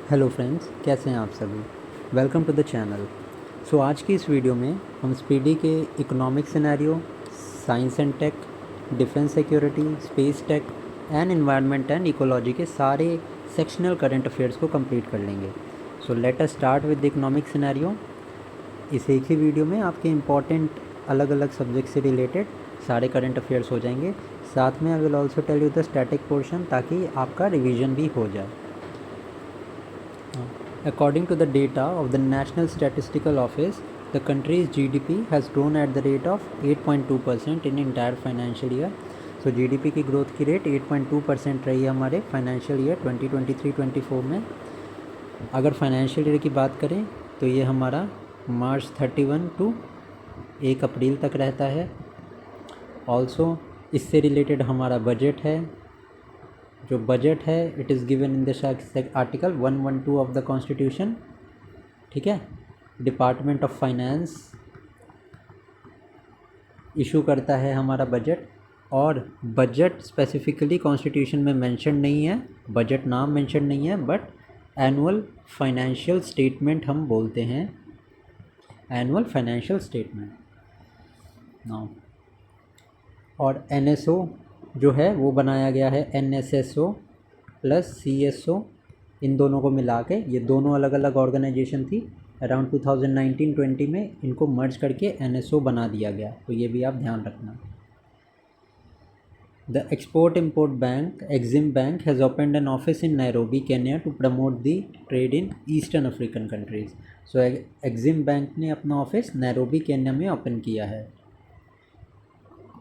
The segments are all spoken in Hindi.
हेलो फ्रेंड्स, कैसे हैं आप सभी। Welcome to the channel. आज की इस वीडियो में हम स्पीडी के economic scenario, science and tech, defence security, space tech and environment and ecology के सारे सेक्शनल करंट अफेयर्स को कंप्लीट कर लेंगे। Let us start with the economic scenario. इस एक ही वीडियो में आपके इम्पॉर्टेंट अलग अलग सब्जेक्ट से रिलेटेड सारे करंट अफेयर्स हो जाएंगे। साथ में I will also tell you the static portion, ताकि आपका रिवीजन भी हो जाए। According to the data of the National Statistical Office, the country's GDP has grown at the rate of 8.2% in entire financial year. GDP की ग्रोथ की रेट 8.2% रही है हमारे फाइनेंशियल ईयर 2023-24 में। अगर फाइनेंशियल ईयर की बात करें तो ये हमारा मार्च 31 टू 1 अप्रैल तक रहता है। ऑल्सो इससे रिलेटेड हमारा बजट है। जो बजट है it is given in the article 112 of the constitution. ठीक है, डिपार्टमेंट ऑफ फाइनेंस इशू करता है हमारा बजट, और बजट स्पेसिफिकली कॉन्स्टिट्यूशन में मेंशन नहीं है, बजट नाम मेंशन नहीं है, बट एनुअल फाइनेंशियल स्टेटमेंट हम बोलते हैं, एनुअल फाइनेंशियल स्टेटमेंट नाउ। और एनएसओ जो है वो बनाया गया है एनएसएसओ प्लस सीएसओ, इन दोनों को मिला के, ये दोनों अलग अलग ऑर्गेनाइजेशन थी। अराउंड 2019-20 में इनको मर्ज करके एनएसओ बना दिया गया, तो ये भी आप ध्यान रखना। The export import bank EXIM bank has opened an office in Nairobi Kenya to promote the trade in eastern African countries. EXIM bank ने अपना ऑफिस नैरोबी केन्या में ओपन किया है।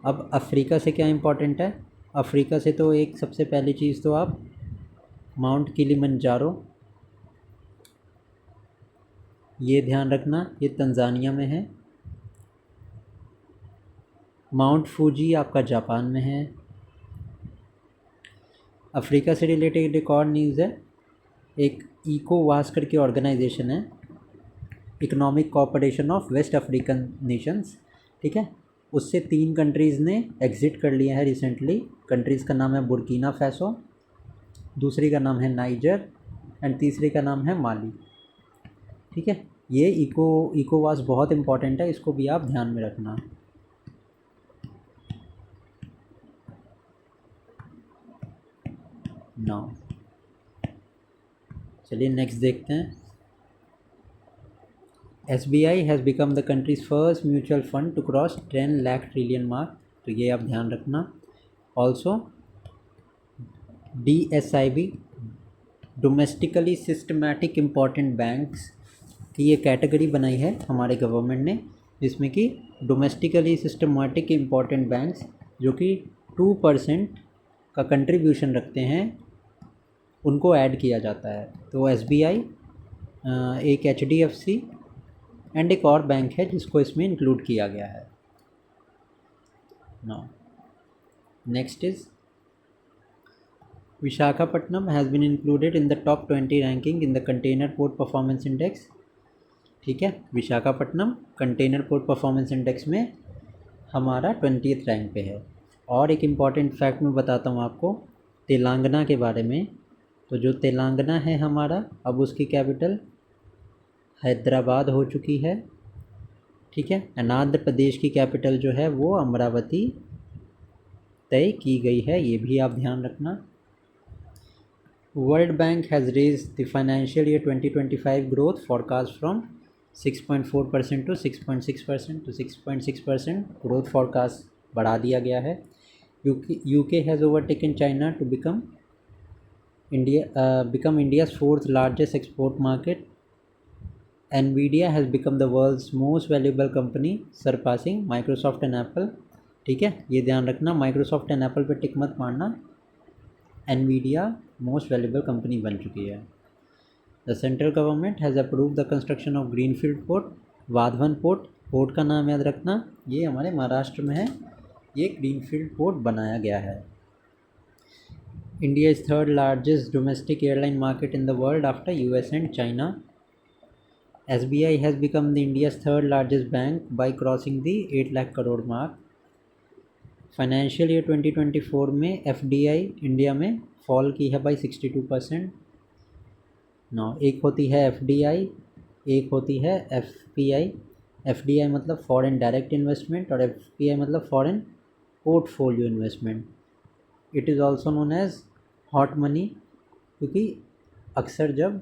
अब अफ्रीका से क्या इम्पोर्टेंट है, अफ्रीका से तो एक सबसे पहली चीज़ तो आप माउंट किलिमंजारो, ये ध्यान रखना, ये तंजानिया में है। माउंट फूजी आपका जापान में है। अफ्रीका से रिलेटेड एक और न्यूज़ है, एक इकोवास करके ऑर्गेनाइजेशन है, economic cooperation of West African nations. ठीक है, उससे 3 कंट्रीज़ ने एग्ज़िट कर लिया है रिसेंटली। कंट्रीज़ का नाम है बुर्किना फैसो, दूसरी का नाम है नाइजर एंड तीसरी का नाम है माली। ठीक है, ये इकोवास बहुत इम्पॉर्टेंट है, इसको भी आप ध्यान में रखना। नाउ चलिए नेक्स्ट देखते हैं। SBI has become the country's first mutual fund to cross 10 lakh trillion mark, तो ये आप ध्यान रखना। Also DSIB domestically systematic important banks की ये कैटेगरी बनाई है हमारे गवर्नमेंट ने, जिसमें कि डोमेस्टिकली सिस्टमैटिक इम्पॉर्टेंट बैंक्स जो कि 2% का कंट्रीब्यूशन रखते हैं उनको ऐड किया जाता है। तो SBI, एक HDFC एंड एक और बैंक है जिसको इसमें इंक्लूड किया गया है। Now next is Visakhapatnam has been included in the top 20 ranking in the container port performance index. ठीक है, Visakhapatnam container port performance index में हमारा 20th रैंक पे है। और एक इम्पॉर्टेंट फैक्ट मैं बताता हूँ आपको तेलंगाना के बारे में। तो जो तेलंगाना है हमारा, अब उसकी कैपिटल हैदराबाद हो चुकी है। ठीक है, आंध्र प्रदेश की कैपिटल जो है वो अमरावती तय की गई है, ये भी आप ध्यान रखना। World Bank has raise the financial year 2025 growth forecast from 6.4% to 6.6% to 6.6% growth forecast बढ़ा दिया गया है। UK has overtaken China to become India's 4th largest export market. NVIDIA has become the world's most valuable company, surpassing Microsoft and Apple। ठीक है, ये ध्यान रखना, माइक्रोसॉफ्ट एंड एप्पल पे टिक मत मारना, NVIDIA मोस्ट वैल्यूबल कंपनी बन चुकी है। The central government has approve the construction of greenfield port, Vadhavan port, port का नाम याद रखना, ये हमारे महाराष्ट्र में है, ये ग्रीनफील्ड पोर्ट बनाया गया है। India is 3rd largest domestic airline market in the world after US and China. SBI has become the India's 3rd largest bank by crossing the 8 lakh crore mark। Financial year 2024 में FDI इंडिया में फॉल की है बाई 62%। नो, एक होती है एफडीआई, एक होती है एफपीआई। एफडीआई मतलब फॉरेन डायरेक्ट इन्वेस्टमेंट और एफपीआई मतलब foreign portfolio investment. It is also known as hot money, क्योंकि अक्सर जब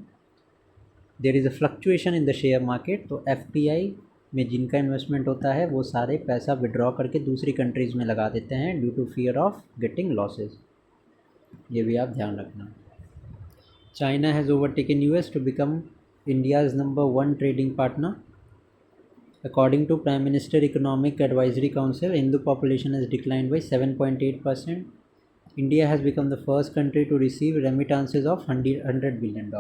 there is a fluctuation in the share market तो एफपीआई में जिनका इन्वेस्टमेंट होता है वो सारे पैसा विड्रॉ करके दूसरी कंट्रीज़ में लगा देते हैं due to fear of getting losses. ये भी आप ध्यान रखना। China has overtaken US to become India's number 1 trading partner. According to Prime Minister Economic Advisory Council, Hindu population has declined by 7.8%. India has become the first country to receive remittances of $100 billion.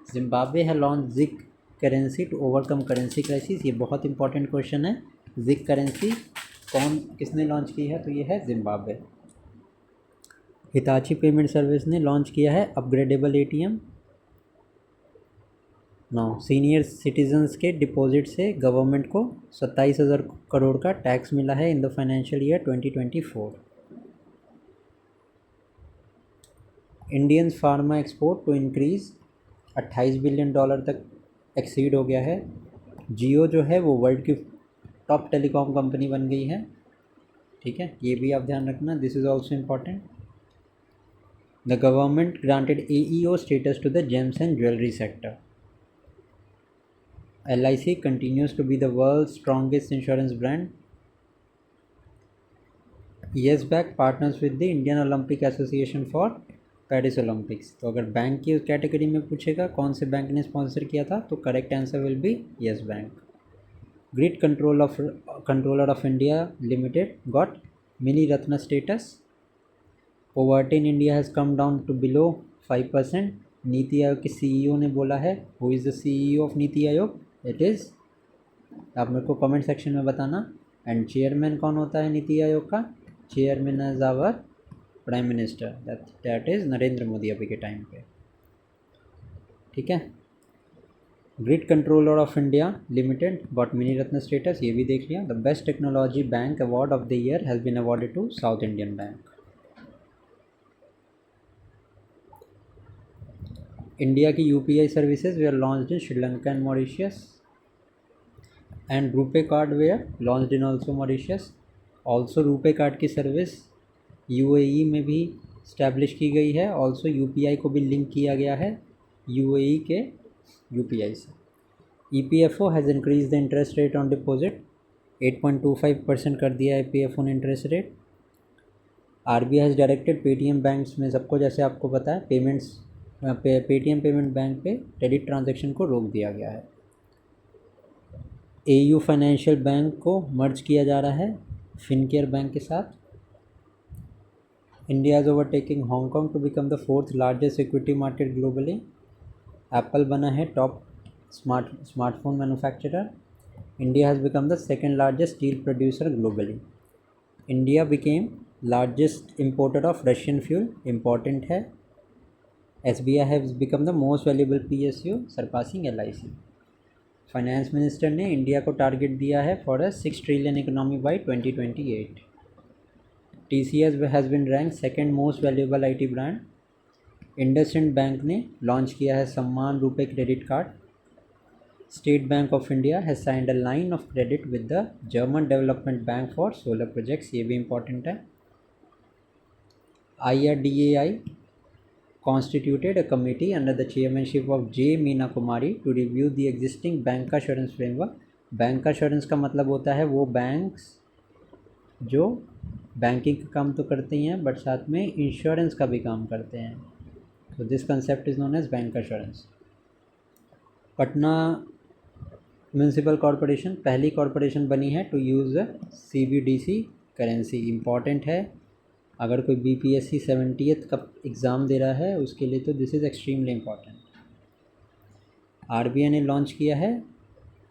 Zimbabwe has launched ZIC currency to overcome currency crisis. ये बहुत इंपॉर्टेंट क्वेश्चन है। जिक करेंसी किसने लॉन्च की है? तो ये है जिम्बाब्वे। हिताची पेमेंट सर्विस ने लॉन्च किया है अपग्रेडेबल एटीएम। सीनियर सिटीजन्स के डिपॉजिट से गवर्नमेंट को 27,000 करोड़ का टैक्स मिला है in the financial year 2024। Indian pharma export to increase $28 billion तक एक्सीड हो गया है। जियो जो है वो वर्ल्ड की टॉप टेलीकॉम कंपनी बन गई है। ठीक है, ये भी आप ध्यान रखना, this is also important. The government granted AEO status to the gems and jewellery sector. LIC continues to be the world's strongest insurance brand. Yes Bank partners with the Indian Olympic Association for Paris Olympics. तो अगर बैंक की कैटेगरी में पूछेगा कौन से बैंक ने स्पॉन्सर किया था तो correct answer will be Yes Bank. Grid Controller of India Limited got mini Ratna status. Poverty in India has come down to below 5%। Niti Aayog के CEO ने बोला है। Who is the CEO of Niti Aayog? It is, आप मेरे को कमेंट सेक्शन में बताना। एंड चेयरमैन कौन होता है नीति आयोग का? Chairman is our prime minister, that is Narendra Modi अभी के टाइम पे। ठीक है, Grid Controller of India Limited got mini Ratna status, ये भी देख लिया। The best technology bank award of the year has been awarded to South Indian Bank. India की UPI services were launched in Sri Lanka and Mauritius and RuPay card were launched in also Mauritius. Also RuPay card की सर्विस UAE में भी इस्टेब्लिश की गई है। ऑल्सो UPI को भी लिंक किया गया है UAE के UPI से। EPFO has increase the interest rate on deposit, 8.25% कर दिया है EPFO ने interest rate. RBI has directed Paytm banks में, सबको जैसे आपको पता है पेमेंट्स पेटीएम पेमेंट बैंक पे क्रेडिट ट्रांजैक्शन को रोक दिया गया है। AU फाइनेंशियल बैंक को मर्ज किया जा रहा है फिनकेयर बैंक के साथ। India is overtaking Hong Kong to become the 4th largest equity market globally. Apple बना है top smartphone manufacturer. India has become the 2nd largest steel producer globally. India became largest importer of Russian fuel, important है। SBI has become the most valuable PSU surpassing LIC। Finance minister ने इंडिया को टारगेट दिया है for a 6 trillion economy by 2028। TCS has been rank 2nd most valuable IT brand. IndusInd bank ने लॉन्च किया है सम्मान RuPay credit card. State bank of India has signed a line of credit with the German development bank for solar projects, ये भी इंपॉर्टेंट है। IRDAI constituted a committee under the chairmanship of J. Meena Kumari to review the existing bank assurance framework. Bank assurance का मतलब होता है वो बैंक्स जो बैंकिंग का काम तो करते ही हैं बट साथ में इंश्योरेंस का भी काम करते हैं। तो this concept is known as bank assurance। Patna municipal corporation पहली कॉरपोरेशन बनी है to use CBDC currency, important है। अगर कोई BPSC 70th का एग्ज़ाम दे रहा है उसके लिए तो this is extremely important. RBI ने लॉन्च किया है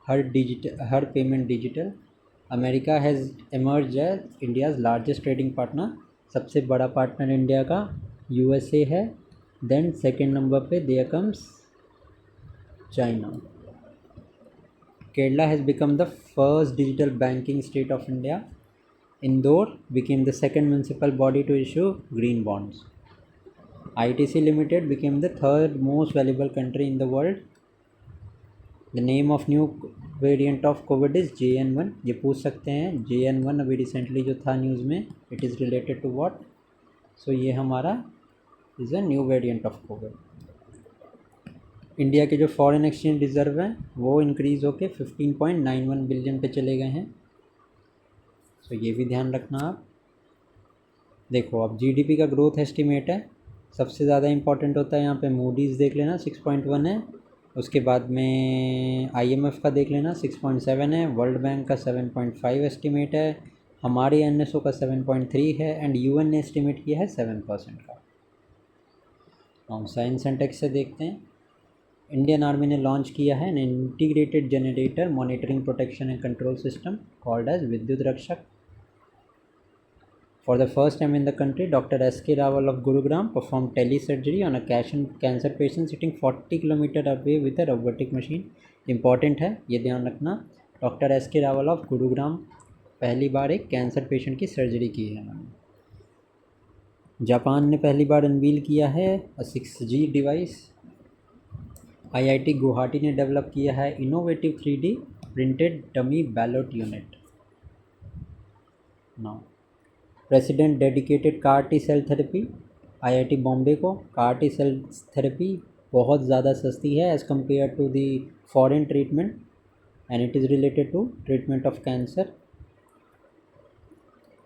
हर payment digital. America has emerge as India's largest trading partner, सबसे बड़ा पार्टनर इंडिया का USA है। देन 2nd नंबर पे there comes China. Kerala has become the first digital banking state of India. Indore became the 2nd municipal body to issue green bonds. ITC Limited became the third most valuable country in the world. The name of new variant of COVID is JN1. ये पूछ सकते हैं JN1 अभी रिसेंटली जो था न्यूज़ में, it is related to what. So ये हमारा is a new variant of COVID. India के जो फॉरेन एक्सचेंज रिजर्व हैं वो इंक्रीज़ होके 15.91 बिलियन पे चले गए हैं. सो ये भी ध्यान रखना आप. देखो अब जीडीपी का ग्रोथ एस्टिमेट है, सबसे ज़्यादा इंपॉर्टेंट होता है यहाँ पे मूडीज़ देख लेना 6.1 है, उसके बाद में आईएमएफ का देख लेना 6.7 है, वर्ल्ड बैंक का 7.5 एस्टिमेट है, हमारे एनएसओ का 7.3 है एंड यूएन ने एस्टिमेट किया है 7% का. हम साइंस एंड टेक से देखते हैं. इंडियन आर्मी ने लॉन्च किया है an integrated generator monitoring protection and control system called as Vidyut Rakshak. For the first time in the country, Dr. S.K. Rawal of Gurugram performed telesurgery on a cancer patient sitting 40 km away with a robotic machine. Important है, ये ध्यान रखना. Doctor S.K. Rawal of Gurugram पहली बार एक कैंसर पेशेंट की सर्जरी की है उन्होंने. जापान ने पहली बार अनवील किया है 6G डिवाइस. IIT गुवाहाटी ने डेवलप किया है innovative 3D printed dummy ballot unit. Now president dedicated CAR T cell therapy. IIT Bombay को कार टी सेल थेरेपी बहुत ज़्यादा सस्ती है as compare to the foreign treatment and it is related to treatment of cancer.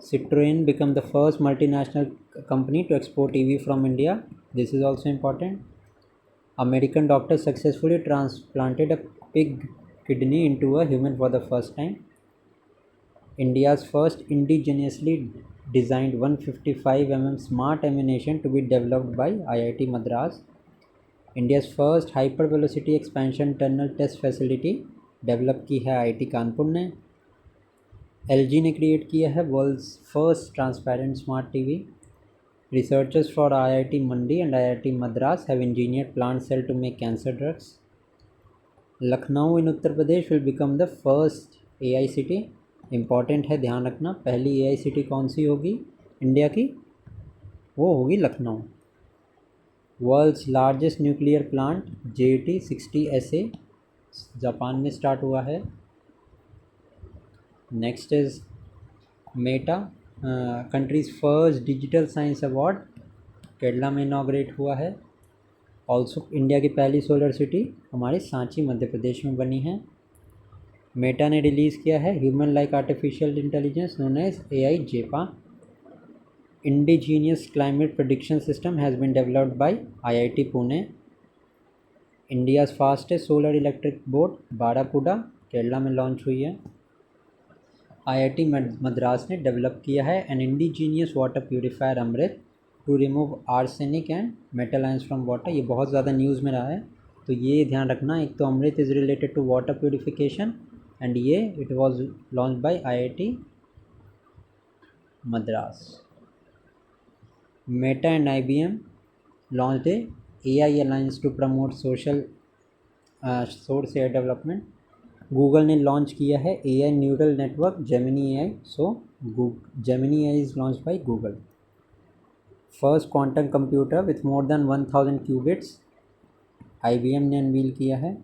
Citroen become the first multinational company to export EV from India. This is also important. American doctor successfully transplanted a pig kidney into a human for the first time. India's first indigenously designed 155 mm smart ammunition to be developed by IIT Madras. India's first hyper velocity expansion tunnel test facility develop की है IIT कानपुर ने. LG ने क्रिएट किया है world's first transparent smart TV. Researchers for IIT Mandi and IIT Madras have engineered plant cell to make cancer drugs. Lucknow in Uttar Pradesh will become the first AI city. Important है, ध्यान रखना. पहली AI सिटी कौन सी होगी इंडिया की? वो होगी Lucknow. World's largest nuclear plant JT60SA Japan में स्टार्ट हुआ है. Next is meta countries first digital science award Kerala में इनाग्रेट हुआ है. ऑल्सो इंडिया की पहली सोलर सिटी हमारे सांची मध्य प्रदेश में बनी है. मेटा ने रिलीज़ किया है human like artificial intelligence known as AI JEPA. Indigenous climate prediction system has been developed by IIT Pune. India's fastest solar electric boat Barracuda Kerala में लॉन्च हुई है. IIT मद्रास ने डेवलप किया है an indigenous water purifier Amrit to remove arsenic and metal ions from water. ये बहुत ज़्यादा न्यूज़ में रहा है, तो ये ध्यान रखना. एक तो Amrit is related to water purification and ये it was launch by IIT Madras. Meta and IBM launch a AI alliance to promote social source air development. Google ने लॉन्च किया है AI neural network Gemini AI. So Gemini AI is launch by Google. First quantum computer with more than 1000 qubits IBM ने अनवील किया है.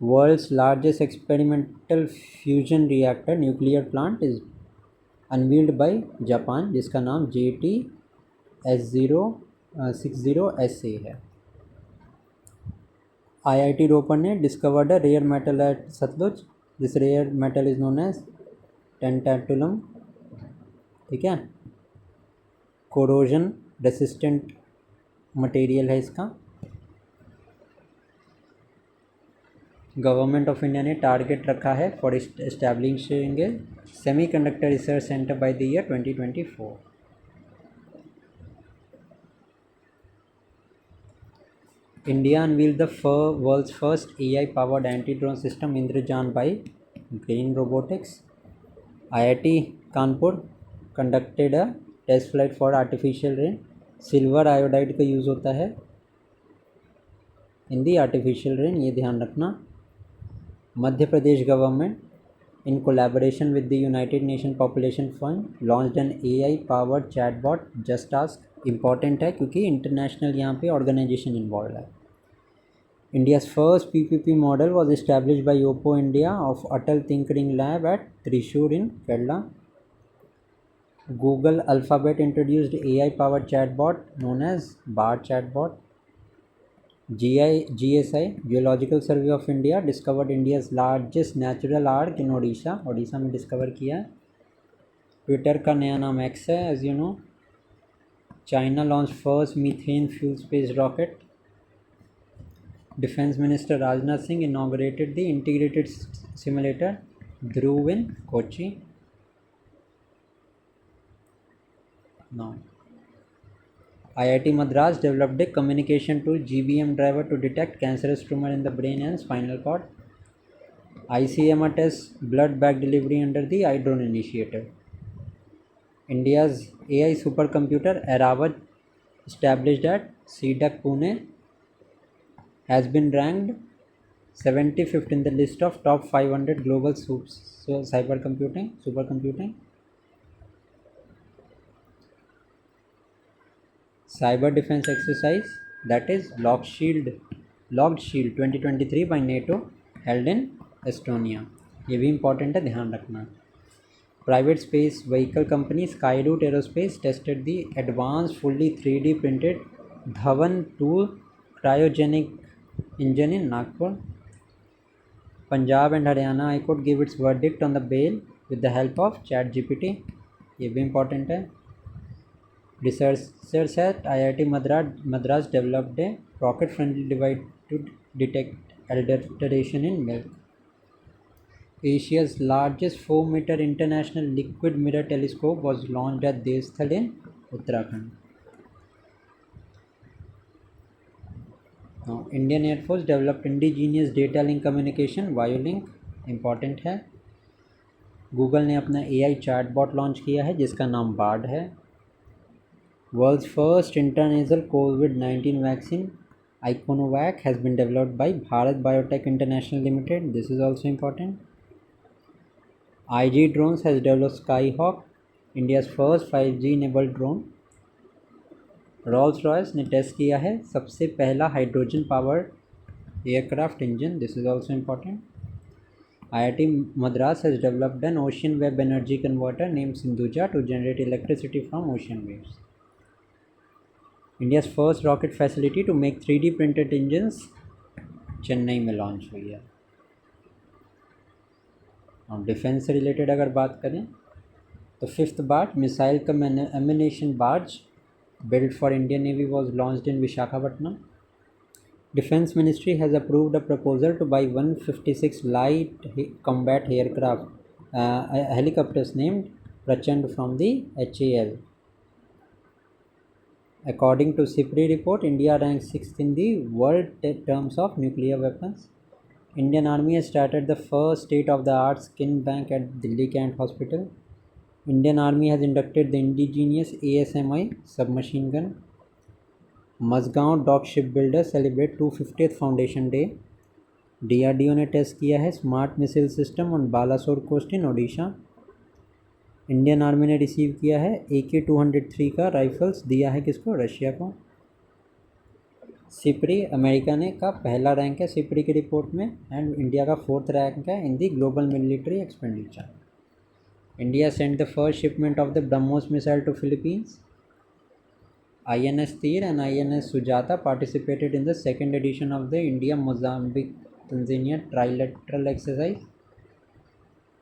World's largest experimental fusion reactor nuclear plant is unveiled bye Japan जिसका नाम JT60SA है. IIT रोपर ने discovered a rare metal at Sutlej. This rare metal is known as tantalum. ठीक है, कोरोजन रेसिस्टेंट मटेरियल है इसका. गवर्नमेंट ऑफ इंडिया ने टारगेट रखा है for establishing a semiconductor research centre by the year 2024. India unveiled the world's first AI powered anti drone system Indrajaal by Grene robotics. IIT Kanpur conducted a test flight for artificial rain. Silver iodide का यूज़ होता है इन दी आर्टिफिशियल रेन, ये ध्यान रखना. Madhya Pradesh government in collaboration with the United Nations Population Fund launched an AI powered chatbot Just Ask important है क्योंकि इंटरनेशनल यहाँ पे ऑर्गेनाइजेशन इन्वॉल्व है. India's first PPP model was established by OPPO India of Atal Tinkering Lab at Thrissur in Kerala. Google Alphabet introduced AI-powered chatbot known as Bard chatbot. GSI, Geological Survey of India, discovered India's largest natural arc in Odisha. Odisha में डिस्कवर किया है. ट्विटर का नया नाम एक्स है, as you know. China launch first methane fuel space rocket. Defense Minister Rajnath Singh inaugurated the integrated simulator Dhruv in Kochi. Now, IIT Madras developed a communication tool GBM driver to detect cancerous tumor in the brain and spinal cord. ICMR tests blood bag delivery under the iDrone initiative. India's AI supercomputer Airavat, established at CDAC Pune, has been ranked 75th in the list of top 500 global supercomputing. Cyber defense exercise, that is Locked Shield 2023 by NATO, held in Estonia. ये भी important है, ध्यान रखना. Private space vehicle company Skyroot Aerospace tested the advanced fully 3D printed Dhawan 2 cryogenic engine in Nagpur. Punjab and Haryana High Court gave its verdict on the bail with the help of ChatGPT. ये भी important है. Researchers at IIT Madras developed a pocket-friendly device to detect adulteration in milk. Asia's largest 4-meter international liquid mirror telescope was launched at Devsthal in Uttarakhand. Now, Indian Air Force developed indigenous data link communication Violink. Important है. गूगल ने अपना AI चैटबॉट लॉन्च किया है जिसका नाम बार्ड है. World's first intranasal COVID-19 vaccine Iconovac has been developed by Bharat Biotech International Limited. This is also important. IG Drones has developed Skyhawk, India's first 5G enabled drone. Rolls-Royce ने टेस्ट किया है सबसे पहला hydrogen powered aircraft engine. This is also important. IIT Madras has developed an ocean web energy converter named Sindhuja to generate electricity from ocean waves. India's first rocket facility to make 3D printed engines Chennai में लॉन्च हुई है. और डिफेंस से रिलेटेड अगर बात करें तो 5th barge missile cum ammunition barge built for Indian Navy was launched in Visakhapatnam. Defense Ministry has approved a proposal to buy 156 light combat aircraft helicopters named Prachand from the HAL. According to SIPRI report, India ranks 6th in the world in terms of nuclear weapons. Indian Army has started the first state-of-the-art skin bank at Delhi Cant Hospital. Indian Army has inducted the indigenous ASMI submachine gun. Mazgaon Dock Shipbuilder celebrate 250th Foundation Day. DRDO ने टेस्ट किया है smart missile system on Balasore coast in Odisha. Indian army ने रिसीव किया है AK-203 का राइफल्स, दिया है किसको? रशिया को. सिप्री अमेरिका ने का पहला रैंक है सिप्री की रिपोर्ट में एंड इंडिया का 4th रैंक है in the global military expenditure. India sent the first shipment of the BrahMos missile to Philippines. INS Tir and INS Sujata participated in the second edition of the India-Mozambique-Tanzania trilateral exercise.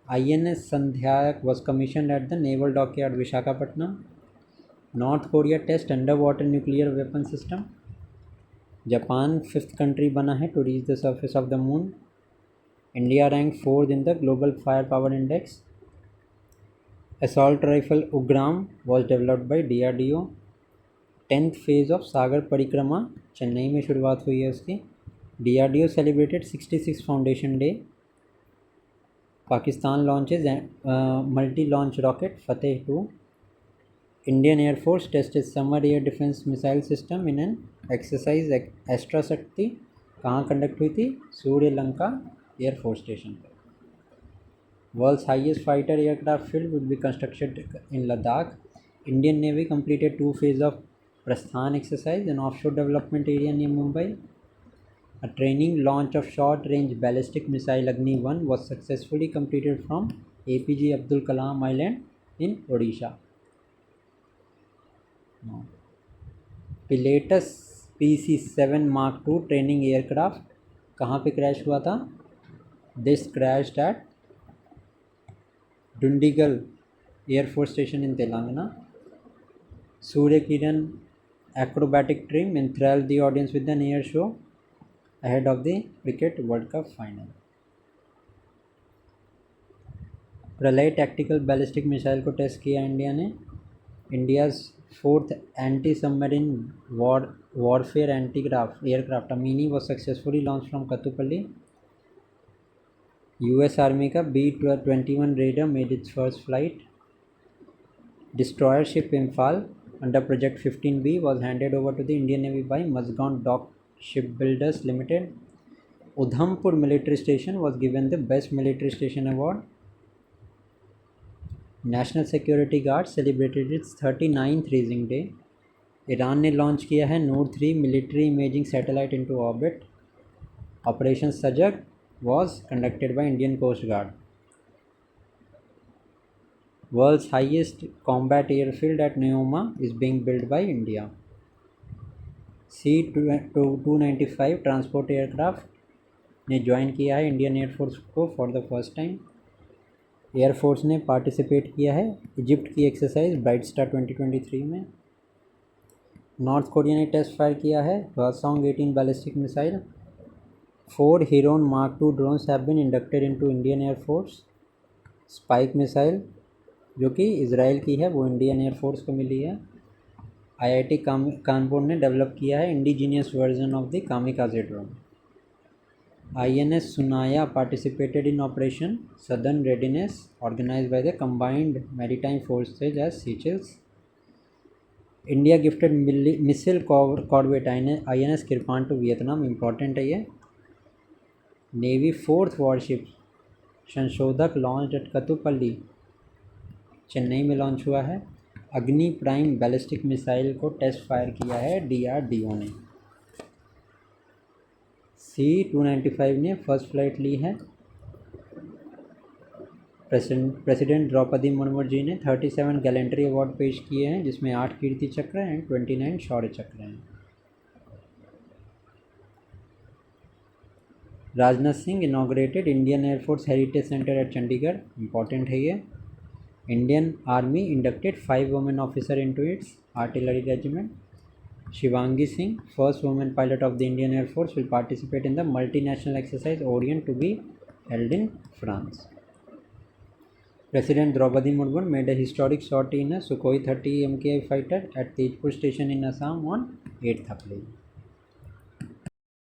INS Sandhyak was commissioned at the Naval Dockyard Visakhapatnam. North Korea test underwater nuclear weapon system. Japan 5th country बना है to reach the surface of the moon. India ranked 4th in the global firepower index. Assault rifle Ugram was developed by DRDO. 10th phase of सागर परिक्रमा चेन्नई में शुरुआत हुई है उसकी. DRDO celebrated 66th Foundation Day. Pakistan launches multi-launch rocket Fateh 2. Indian Air Force tested summer air defense missile system in an exercise Astra Shakti. कहाँ कंडक्ट हुई थी? सूर्यलंका एयर फोर्स स्टेशन पर. World's highest fighter aircraft field will be constructed in Ladakh. Indian Navy completed 2 phases of Prasthan exercise, an offshore development area near Mumbai. A training launch of short-range ballistic missile Agni-1 was successfully completed from APJ Abdul Kalam Island in Odisha. No. Pilatus PC-7 Mark II training aircraft कहाँ पे क्रैश हुआ था? This crashed at Dundigal air force station in Telangana. Surya Kiran acrobatic trim enthralled the audience with an air show ahead of the Cricket World Cup final. Pralay tactical ballistic missile को टेस्ट किया इंडिया ने. India's fourth anti submarine warfare aircraft mini was successfully launch from Kattupalli. US army का B-21 Raider made its first flight. Destroyer ship Imphal under Project 15B was handed over to the Indian Navy by Mazgaon Dock Shipbuilders Limited. Udhampur military station was given the Best Military Station Award. National Security Guard celebrated its 39th Raising Day. Iran ने लॉन्च किया है नूर 3 military imaging satellite into orbit. Operation सजग was conducted by Indian Coast Guard. World's highest combat airfield at Neoma is being built by India. C-295 transport aircraft ने ज्वाइन किया है इंडियन एयरफोर्स को for the first time. Air force ने पार्टिसिपेट किया है इजिप्ट की एक्सरसाइज ब्राइट स्टार 2023 में. नॉर्थ कोरिया ने टेस्ट फायर किया है Hwasong 18 ballistic missile. 4 Heron Mark II drones have been inducted into Indian air force. Spike missile जो कि इज़राइल की है वो इंडियन एयरफोर्स को मिली है. IIT कानपुर ने डेवलप किया है indigenous version of the kamikaze drone. INS सुनाया participated in Operation Southern Readiness organized by the Combined Maritime Forces as Seychelles. India gifted missile corvette INS Kirpan to Vietnam. Important है ये. Navy 4th warship संशोधक लॉन्च एट कतुपल्ली चेन्नई में लॉन्च हुआ है. अग्नि प्राइम बैलिस्टिक मिसाइल को टेस्ट फायर किया है DRDO ने. C-295 ने फर्स्ट फ्लाइट ली है. प्रेसिडेंट द्रौपदी मुर्मू जी ने 37 गैलेंट्री अवार्ड पेश किए हैं जिसमें 8 कीर्ति चक्र एंड 29 शौर्य चक्र हैं. Rajnath Singh inaugurated Indian air force heritage centre at Chandigarh. Important है ये. Indian army inducted 5 women officer into its artillery regiment. Shivangi Singh, first woman pilot of the Indian Air Force, will participate in the multinational exercise Orient to be held in France. President Draupadi Murmu made a historic sortie in a Sukhoi 30 MKI fighter at Tejpur station in Assam on 8th April.